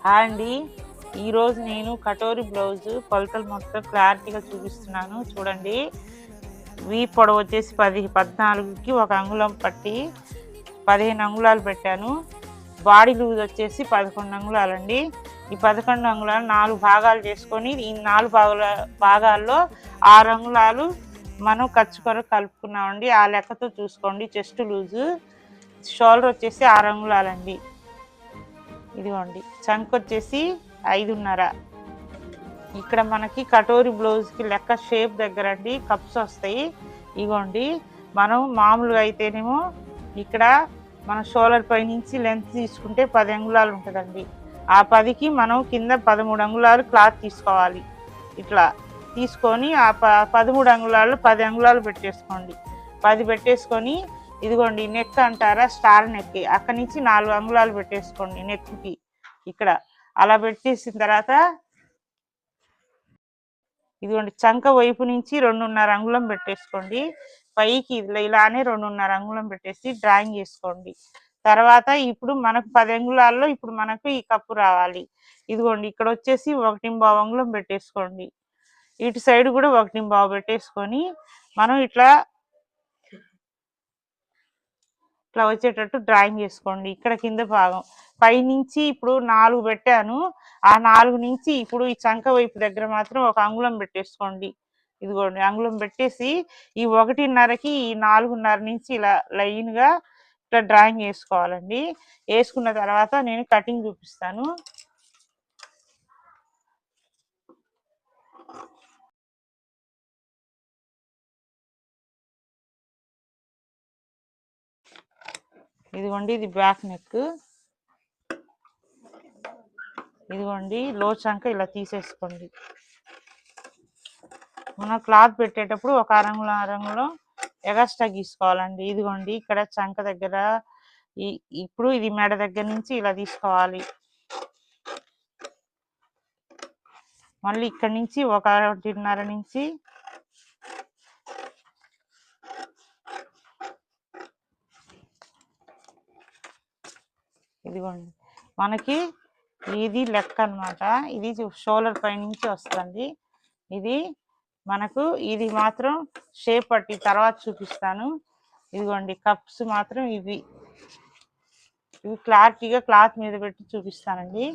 Hi అండి. ఈరోజు నేను కటోరీ బ్లౌజ్ కొలతలు మొత్తం క్లారిటీగా చూపిస్తున్నాను చూడండి. వీ పొడవు వచ్చేసి 14కి 1 అంగుళం పట్టి 15 అంగుళాలు పెట్టాను. బాడీ లూజ్ వచ్చేసి 11 అంగుళాలండి. ఈ 11 అంగుళాలు 4 భాగాలు చేసుకొని ఈ 4 భాగాల్లో 6 అంగుళాలు మనం ఖర్చు కొరకు కలుపుకున్నామండి. ఆ లెక్కతో చూసుకోండి. చెస్ట్ లూజు షోల్డర్ వచ్చేసి 6 అంగుళాలండి. ఇదిగోండి చంక్ వచ్చేసి 5.5. ఇక్కడ మనకి కటోరీ బ్లౌజ్కి లెక్క షేప్ దగ్గర అండి కప్స్ వస్తాయి. ఇదిగోండి మనం మామూలుగా అయితేనేమో ఇక్కడ మన షోల్డర్ పై నుంచి లెంత్ తీసుకుంటే 10 అంగుళాలు ఉంటుందండి. ఆ 10కి మనం కింద 13 అంగుళాలు క్లాత్ తీసుకోవాలి. ఇట్లా తీసుకొని ఆ 13 అంగుళాలు 10 అంగుళాలు పెట్టేసుకోండి. 10 పెట్టేసుకొని ఇదిగోండి నెక్ అంటారా స్టార్ నెక్, అక్కడి నుంచి 4 అంగుళాలు పెట్టేసుకోండి నెక్కి. ఇక్కడ అలా పెట్టేసిన తర్వాత ఇదిగోండి చంక వైపు నుంచి 2.5 అంగుళం పెట్టేసుకోండి. పైకి ఇలానే 2.5 అంగుళం పెట్టేసి డ్రాయింగ్ చేసుకోండి. తర్వాత ఇప్పుడు మనకు 10 అంగుళాల్లో ఇప్పుడు మనకు ఈ కప్పు రావాలి. ఇదిగోండి ఇక్కడ వచ్చేసి 1.5 అంగుళం పెట్టేసుకోండి. ఇటు సైడ్ కూడా 1.5 పెట్టేసుకొని మనం ఇట్లా వచ్చేటట్టు డ్రాయింగ్ చేసుకోండి. ఇక్కడ కింద భాగం పైనుంచి ఇప్పుడు 4 పెట్టాను. ఆ 4 నుంచి ఇప్పుడు ఈ చంక వైపు దగ్గర మాత్రం 1 అంగుళం పెట్టేసుకోండి. ఇదిగోండి అంగుళం పెట్టేసి ఈ 1.5కి ఈ 4.5 నుంచి ఇలా లైన్గా ఇట్లా డ్రాయింగ్ వేసుకోవాలండి. వేసుకున్న తర్వాత నేను కటింగ్ చూపిస్తాను. ఇదిగోండి ఇది బ్యాక్ నెక్. ఇదిగోండి లో చంక ఇలా తీసేసుకోండి. మనం క్లాత్ పెట్టేటప్పుడు 1 అంగుళం ఎగస్ట్రా గీసుకోవాలండి. ఇదిగోండి ఇక్కడ చంక దగ్గర ఇప్పుడు ఇది మెడ దగ్గర నుంచి ఇలా తీసుకోవాలి. మళ్ళీ ఇక్కడ నుంచి 1.5 నుంచి ఇదిగోండి మనకి ఇది లెక్క అన్నమాట. ఇది షోల్డర్ పై నుంచి వస్తుంది. ఇది మనకు ఇది మాత్రం షేప్ పట్టి తర్వాత చూపిస్తాను. ఇదిగోండి కప్స్ మాత్రం ఇవి క్లారిటీగా క్లాత్ మీద పెట్టి చూపిస్తానండి.